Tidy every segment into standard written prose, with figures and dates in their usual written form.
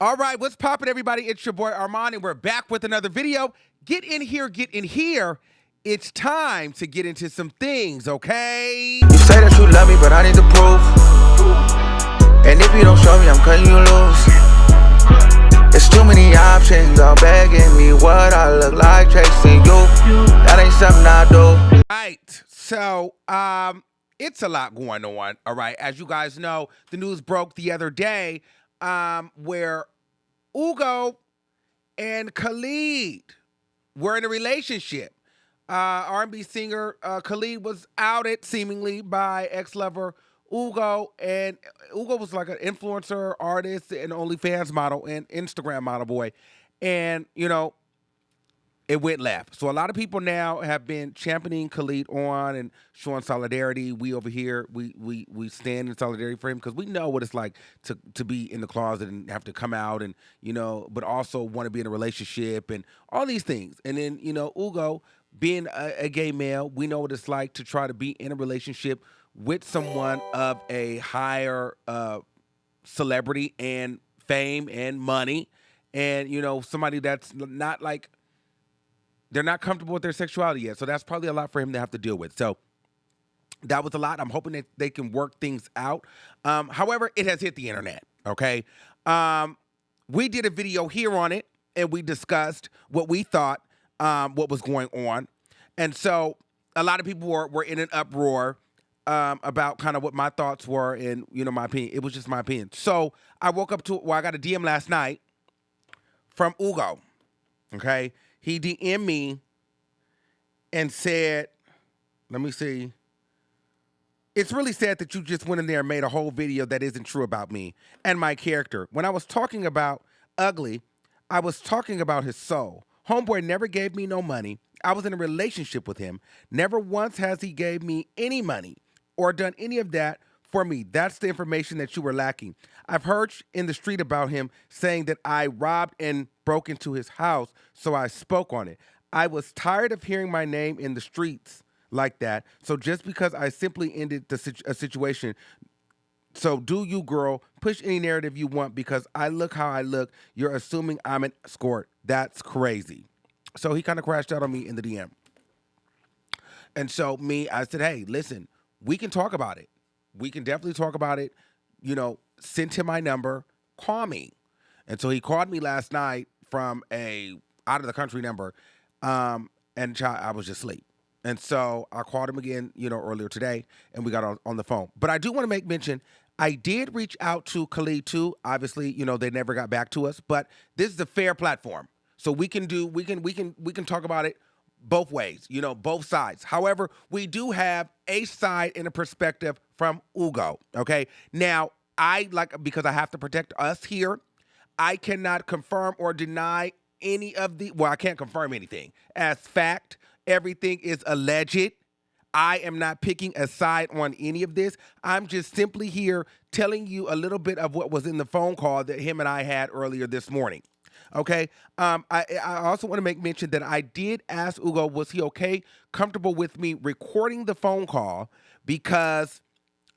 All right, what's poppin', everybody? It's your boy Armon, and we're back with another video. Get in here, get in here. It's time to get into some things, okay? You say that you love me, but I need the proof. And if you don't show me, I'm cutting you loose. It's too many options, all begging me what I look like, chasing you. That ain't something I do. Right, so, it's a lot going on, all right? As you guys know, the news broke the other day, where Hugo and Khalid were in a relationship. R&B singer Khalid was outed seemingly by ex-lover Hugo, and Hugo was like an influencer, artist, and OnlyFans model and Instagram model boy, and it went left. So a lot of people now have been championing Khalid on and showing solidarity. We over here, we stand in solidarity for him because we know what it's like to be in the closet and have to come out and but also want to be in a relationship and all these things. And then Hugo, being a gay male, we know what it's like to try to be in a relationship with someone of a higher celebrity and fame and money, and somebody that's not like they're not comfortable with their sexuality yet. So that's probably a lot for him to have to deal with. So that was a lot. I'm hoping that they can work things out. However, it has hit the internet, okay? We did a video here on it, and we discussed what we thought, what was going on. And so a lot of people were in an uproar about kind of what my thoughts were and, my opinion. It was just my opinion. So I woke up to, I got a DM last night from Hugo, okay? He DM'd me and said, let me see. It's really sad that you just went in there and made a whole video that isn't true about me and my character. When I was talking about ugly, I was talking about his soul. Homeboy never gave me no money. I was in a relationship with him. Never once has he gave me any money or done any of that for me. That's the information that you were lacking. I've heard in the street about him saying that I robbed and broke into his house, so I spoke on it. I was tired of hearing my name in the streets like that, so just because I simply ended a situation, so do you, girl, push any narrative you want because I look how I look. You're assuming I'm an escort. That's crazy. So he kind of crashed out on me in the DM. And so I said, hey, listen, we can talk about it. We can definitely talk about it. Send him my number, call me. And so he called me last night from a out of the country number, and I was just asleep. And so I called him again, earlier today, and we got on the phone. But I do want to make mention, I did reach out to Khalid too. Obviously, they never got back to us, but this is a fair platform. So we can talk about it both ways, both sides. However, we do have a side and a perspective from Hugo, okay? Now, because I have to protect us here, I cannot confirm or deny any of I can't confirm anything. As fact, everything is alleged. I am not picking a side on any of this. I'm just simply here telling you a little bit of what was in the phone call that him and I had earlier this morning. Okay. I also want to make mention that I did ask Hugo, was he okay, comfortable with me recording the phone call? Because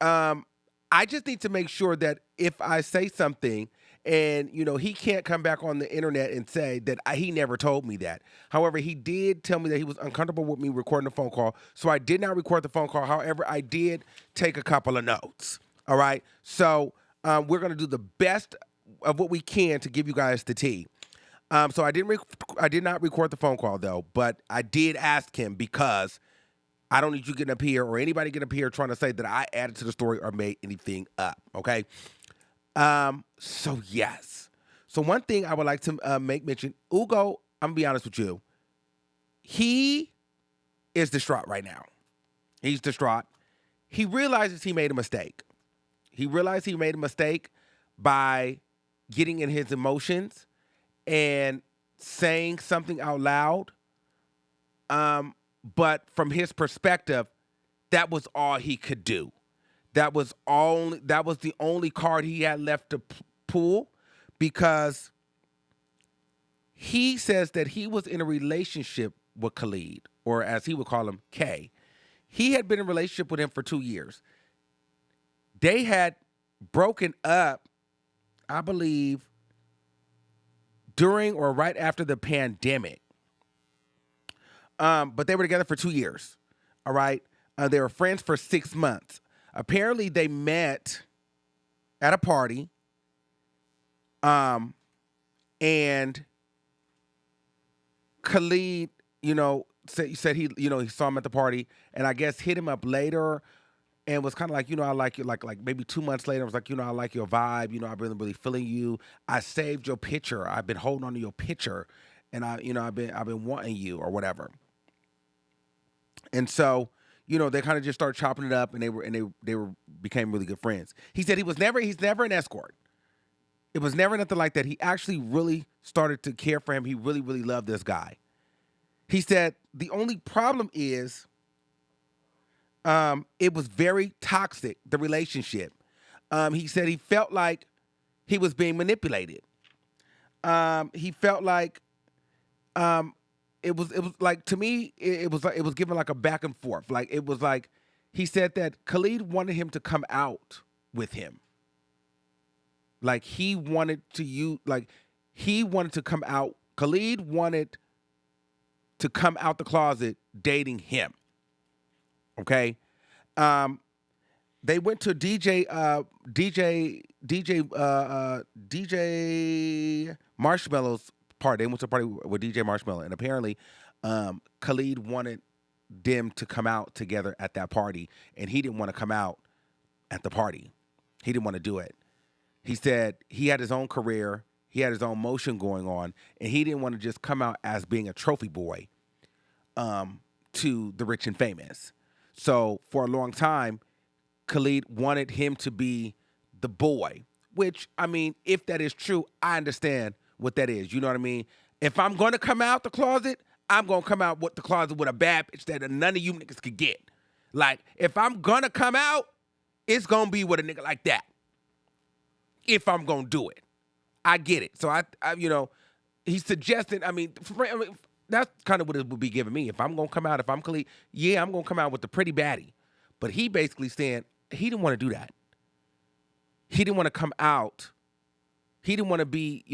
I just need to make sure that if I say something and, he can't come back on the internet and say that he never told me that. However, he did tell me that he was uncomfortable with me recording the phone call. So I did not record the phone call. However, I did take a couple of notes. All right. So we're going to do the best of what we can to give you guys the tea. So I did not record the phone call though, but I did ask him because I don't need you getting up here or anybody getting up here trying to say that I added to the story or made anything up. Okay. So yes. So one thing I would like to make mention, Hugo, I'm gonna be honest with you. He is distraught right now. He's distraught. He realizes he made a mistake. He realized he made a mistake by getting in his emotions and saying something out loud. But from his perspective, that was all he could do. That was the only card he had left to pull, because he says that he was in a relationship with Khalid, or as he would call him, K. He had been in a relationship with him for 2 years. They had broken up, I believe, during or right after the pandemic. But they were together for 2 years. All right. They were friends for 6 months. Apparently, they met at a party. And Khalid, said he saw him at the party, and I guess hit him up later, and was kind of like, I like you. Like maybe 2 months later, was like, I like your vibe. I've been really feeling you. I saved your picture. I've been holding on to your picture, and I've been wanting you or whatever. And so, they kind of just started chopping it up, and they became really good friends. He said he's never an escort. It was never nothing like that. He actually really started to care for him. He really, really loved this guy. He said the only problem is it was very toxic, the relationship. He said he felt like he was being manipulated. He felt like it was like, to me, it was given like a back and forth. Like, it was like, he said that Khalid wanted him to come out with him. Like, he wanted to come out. Khalid wanted to come out the closet dating him. Okay. They went to DJ Marshmallow's party. They went to a party with DJ Marshmallow, and apparently Khalid wanted them to come out together at that party, and he didn't want to come out at the party. He didn't want to do it. He said he had his own career, he had his own motion going on, and he didn't want to just come out as being a trophy boy to the rich and famous. So for a long time, Khalid wanted him to be the boy, which, I mean, if that is true, I understand what that is. You know what I mean? If I'm going to come out the closet, I'm going to come out with the closet with a bad bitch that none of you niggas could get. Like, if I'm going to come out, it's going to be with a nigga like that. If I'm going to do it. I get it. So, I he's suggesting, that's kind of what it would be giving me. If I'm going to come out, if I'm Khalid, yeah, I'm going to come out with the pretty baddie. But he basically saying he didn't want to do that. He didn't want to come out. He didn't want to be,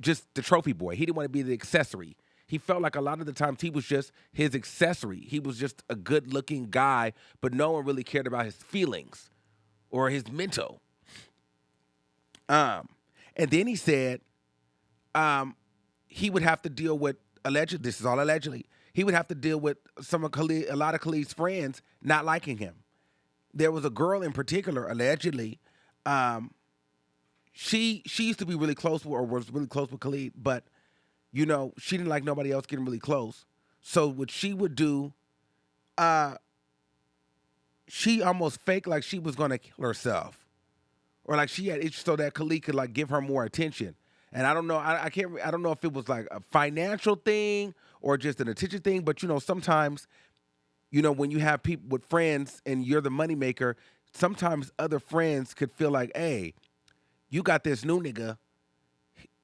just the trophy boy. He didn't want to be the accessory. He felt like a lot of the times he was just his accessory. He was just a good-looking guy, but no one really cared about his feelings or his mental. And then he said he would have to deal with, this is all allegedly, he would have to deal with a lot of Khalid's friends not liking him. There was a girl in particular, allegedly, she used to be really close with, or was really close with Khalid, but, she didn't like nobody else getting really close. So what she would do, she almost faked like she was going to kill herself. Or like she had itched so that Khalid could like give her more attention. And I don't know, I don't know if it was like a financial thing or just an attention thing, but sometimes, when you have people with friends and you're the moneymaker, sometimes other friends could feel like, hey, you got this new nigga,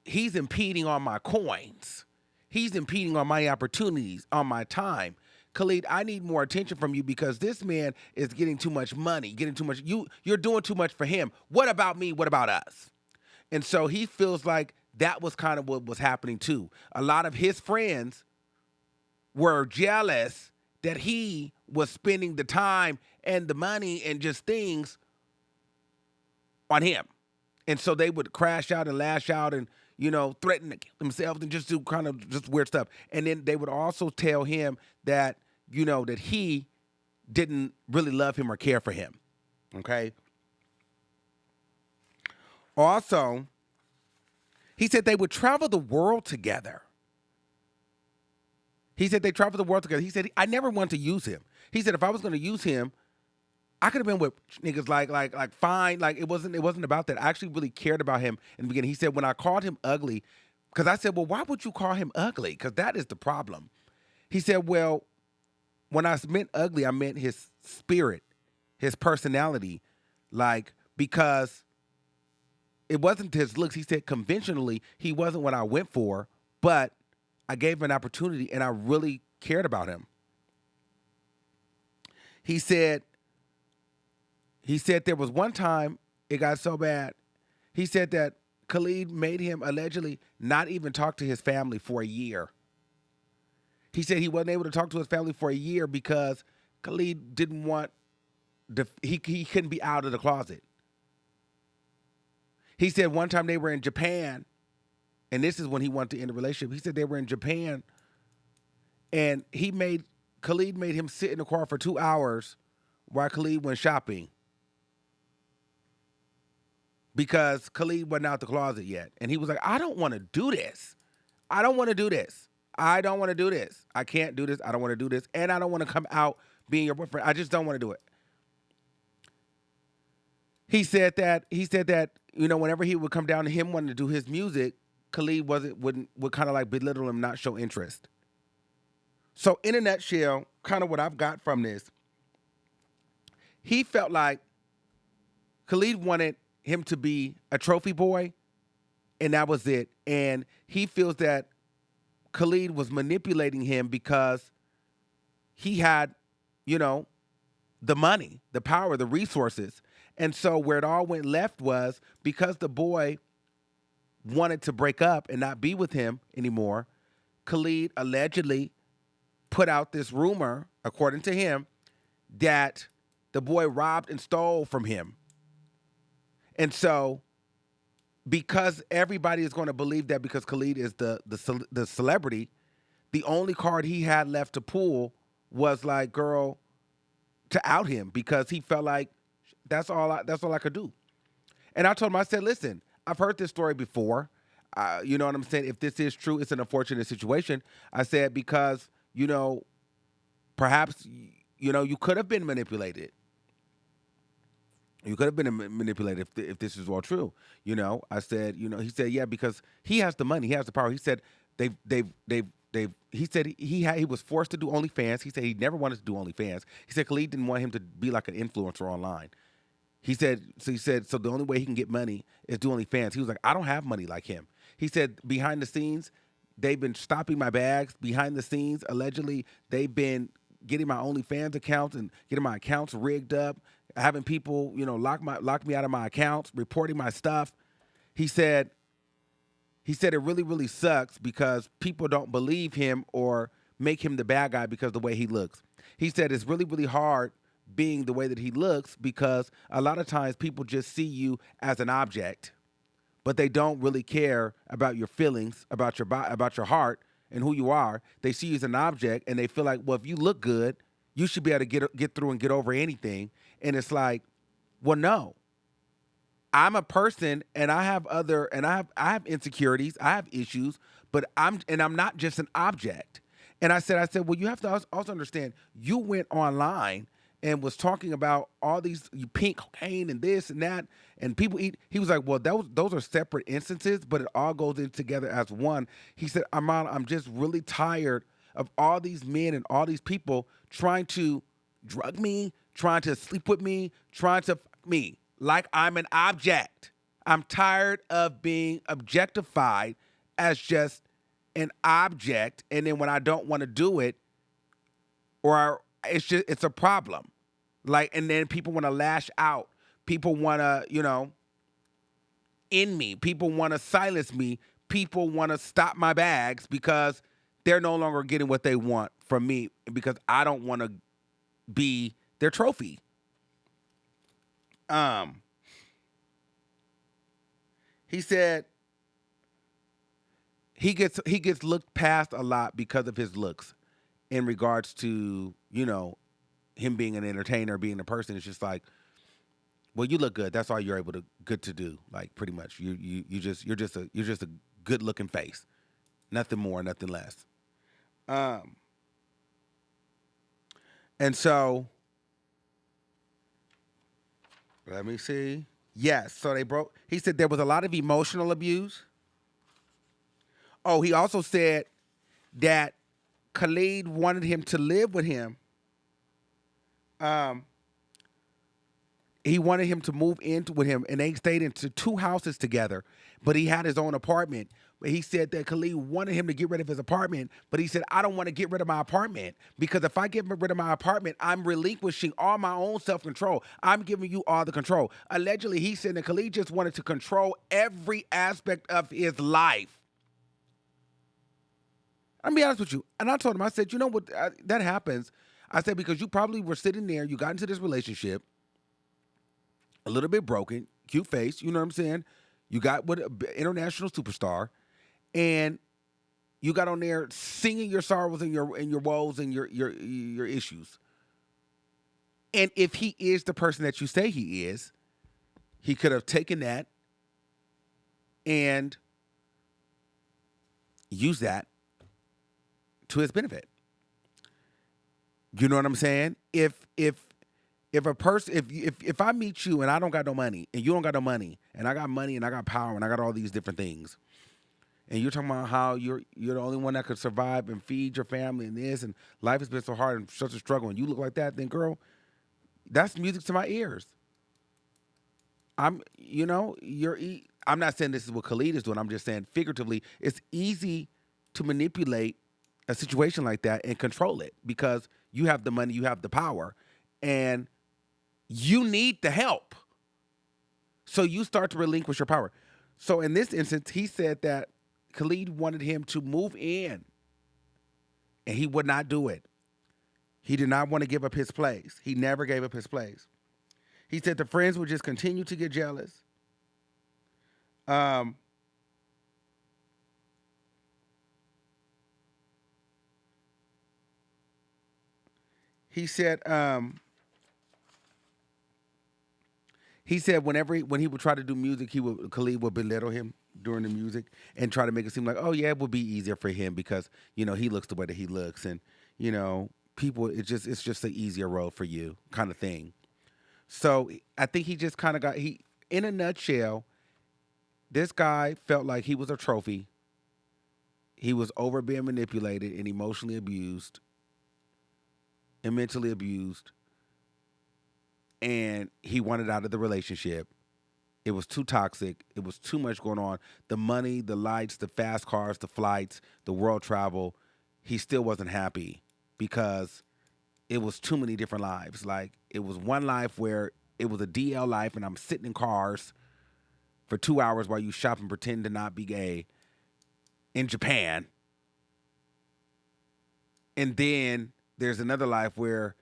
he's impeding on my coins. He's impeding on my opportunities, on my time. Khalid, I need more attention from you because this man is getting too much money, getting too much. You're doing too much for him. What about me? What about us? And so he feels like that was kind of what was happening too. A lot of his friends were jealous that he was spending the time and the money and just things on him. And so they would crash out and lash out and, threaten to kill themselves and just do kind of just weird stuff. And then they would also tell him that, that he didn't really love him or care for him. Okay? Also, he said they would travel the world together. He said they traveled the world together. He said, I never wanted to use him. He said, if I was going to use him, I could have been with niggas like fine. Like it wasn't about that. I actually really cared about him in the beginning. He said, when I called him ugly, because I said, well, why would you call him ugly? Because that is the problem. He said, well, when I meant ugly, I meant his spirit, his personality, because it wasn't his looks. He said conventionally, he wasn't what I went for, but I gave him an opportunity and I really cared about him. He said there was one time it got so bad. He said that Khalid made him allegedly not even talk to his family for a year. He said he wasn't able to talk to his family for a year because Khalid didn't want he couldn't be out of the closet. He said one time they were in Japan, and this is when he wanted to end the relationship. He said they were in Japan, and Khalid made him sit in the car for 2 hours while Khalid went shopping because Khalid wasn't out the closet yet. And he was like, I don't want to do this. I don't want to do this. I don't want to do this. I can't do this. I don't want to do this. And I don't want to come out being your boyfriend. I just don't want to do it. He said that, whenever he would come down to him wanting to do his music, Khalid would kind of like belittle him, not show interest. So in a nutshell, kind of what I've got from this, he felt like Khalid wanted him to be a trophy boy, and that was it. And he feels that Khalid was manipulating him because he had, the money, the power, the resources. And so where it all went left was because the boy wanted to break up and not be with him anymore, Khalid allegedly put out this rumor, according to him, that the boy robbed and stole from him. And so because everybody is going to believe that because Khalid is the celebrity, the only card he had left to pull was like, girl, to out him because he felt like that's all I could do. And I told him, I said, listen, I've heard this story before. You know what I'm saying? If this is true, it's an unfortunate situation. I said, because, perhaps, you could have been manipulated. You could have been manipulated if this is all true. I said, he said, yeah, because he has the money, he has the power. He said he said he was forced to do OnlyFans. He said he never wanted to do OnlyFans. He said Khalid didn't want him to be like an influencer online. He said, so the only way he can get money is do OnlyFans. He was like, I don't have money like him. He said, behind the scenes, they've been stopping my bags. Behind the scenes, allegedly, they've been getting my OnlyFans accounts and getting my accounts rigged up, having people, lock me out of my accounts, reporting my stuff. He said it really, really sucks because people don't believe him or make him the bad guy because of the way he looks. He said it's really, really hard being the way that he looks because a lot of times people just see you as an object, but they don't really care about your feelings, about your heart and who you are. They see you as an object and they feel like, well, if you look good, you should be able to get through and get over anything. And it's like, well, no. I'm a person and I have insecurities, I have issues, but I'm not just an object. And I said, well, you have to also understand, you went online and was talking about all these pink cocaine and this and that, and people eat. He was like, well, those are separate instances, but it all goes in together as one. He said, Armon, I'm just really tired of all these men and all these people trying to drug me, trying to sleep with me, trying to fuck me like I'm an object. I'm tired of being objectified as just an object, and then when I don't want to do it, it's a problem. Like, and then people want to lash out. People want to, end me. People want to silence me. People want to stop my bags because they're no longer getting what they want from me because I don't want to be their trophy. He said he gets looked past a lot because of his looks in regards to, him being an entertainer, being a person. It's just like, well, you look good. That's all you're able to do. Like, pretty much, you're just a good looking face, nothing more, nothing less. And so, let me see. Yes, so they broke. He said there was a lot of emotional abuse. Oh, he also said that Khalid wanted him to live with him. He wanted him to move in with him, and they stayed into two houses together. But he had his own apartment. But he said that Khalid wanted him to get rid of his apartment. But he said, I don't want to get rid of my apartment because if I get rid of my apartment, I'm relinquishing all my own self control. I'm giving you all the control. Allegedly, he said that Khalid just wanted to control every aspect of his life. I'll be honest with you. And I told him, I said, you know what? That happens. I said, because you probably were sitting there, you got into this relationship, a little bit broken, cute face, you know what I'm saying? You got with an international superstar, and you got on there singing your sorrows and your woes and your issues. And if he is the person that you say he is, he could have taken that and used that to his benefit. You know what I'm saying? If a person, if I meet you and I don't got no money and you don't got no money and I got money and I got power and I got all these different things, and you're talking about how you're the only one that could survive and feed your family and this, and life has been so hard and such a struggle, and you look like that, then girl, that's music to my ears. I'm not saying this is what Khalid is doing. I'm just saying figuratively, it's easy to manipulate a situation like that and control it because you have the money, you have the power, and you need the help. So you start to relinquish your power. So in this instance, he said that Khalid wanted him to move in, and he would not do it. He did not want to give up his place. He never gave up his place. He said the friends would just continue to get jealous. He said when he would try to do music, Khalid would belittle him during the music and try to make it seem like, oh yeah, it would be easier for him because he looks the way that he looks, and people, it's just an easier road for you kind of thing. So I think he just kind of in a nutshell, this guy felt like he was a trophy. He was over being manipulated and emotionally abused and mentally abused, and he wanted out of the relationship. It was too toxic. It was too much going on. The money, the lights, the fast cars, the flights, the world travel. He still wasn't happy because it was too many different lives. Like, it was one life where it was a DL life and I'm sitting in cars for 2 hours while you shop and pretend to not be gay in Japan. And then there's another life where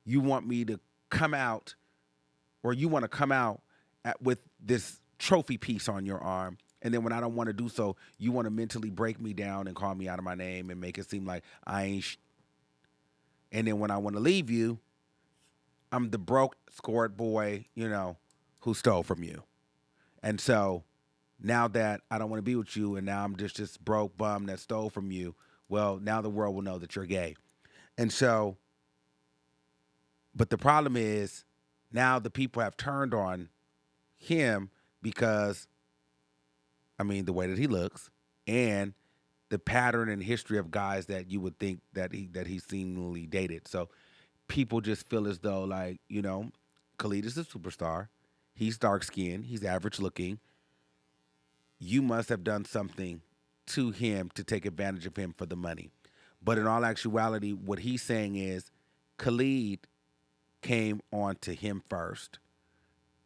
you want me to come out, or you want to come out with this trophy piece on your arm. And then when I don't want to do so, you want to mentally break me down and call me out of my name and make it seem like I ain't And then when I want to leave you, I'm the broke, scored boy, who stole from you. And so now that I don't want to be with you and now I'm just this broke bum that stole from you, well, now the world will know that you're gay. And so, but the problem is now the people have turned on him because, the way that he looks and the pattern and history of guys that you would think that he seemingly dated. So people just feel as though, like, Khalid is a superstar. He's dark skinned. He's average looking. You must have done something to him to take advantage of him for the money. But in all actuality, what he's saying is Khalid came on to him first,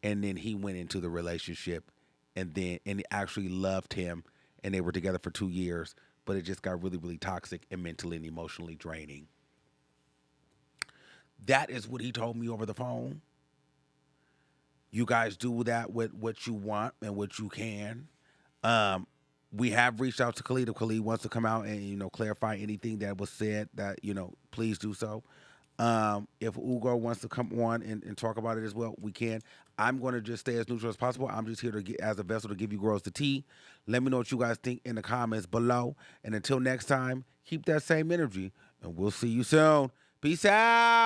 and then he went into the relationship and he actually loved him, and they were together for 2 years, but it just got really, really toxic and mentally and emotionally draining. That is what he told me over the phone. You guys do that with what you want and what you can. We have reached out to Khalid. If Khalid wants to come out and, clarify anything that was said, that, please do so. If Hugo wants to come on and talk about it as well, we can. I'm going to just stay as neutral as possible. I'm just here to get as a vessel to give you girls the tea. Let me know what you guys think in the comments below. And until next time, keep that same energy, and we'll see you soon. Peace out.